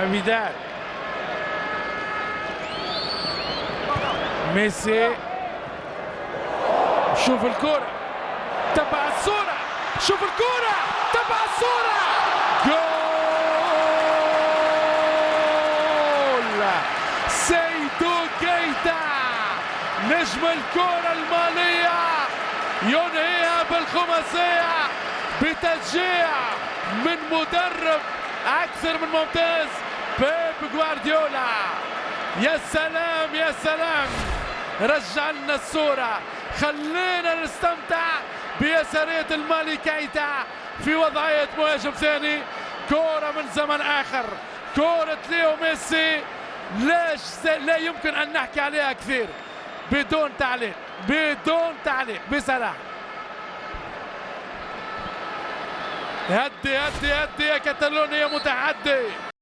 أبيدال ميسي، شوف الكرة، تبع الصورة، شوف الكرة، تبع الصورة، جول سيدو كيتا نجم الكرة المالية ينهيها بالخماسية بتشجيع من مدرب أكثر من ممتاز بيب غوارديولا. يا سلام يا سلام، رجع لنا الصورة، خلينا نستمتع بيسارية المالي كيتا في وضعية مهاجم ثاني. كورة من زمن آخر، كورة ليو ميسي لا يمكن أن نحكي عليها كثير. بدون تعليق، بدون تعليق بصراحة. هدي هدي هدي يا كتالونيا متعدي.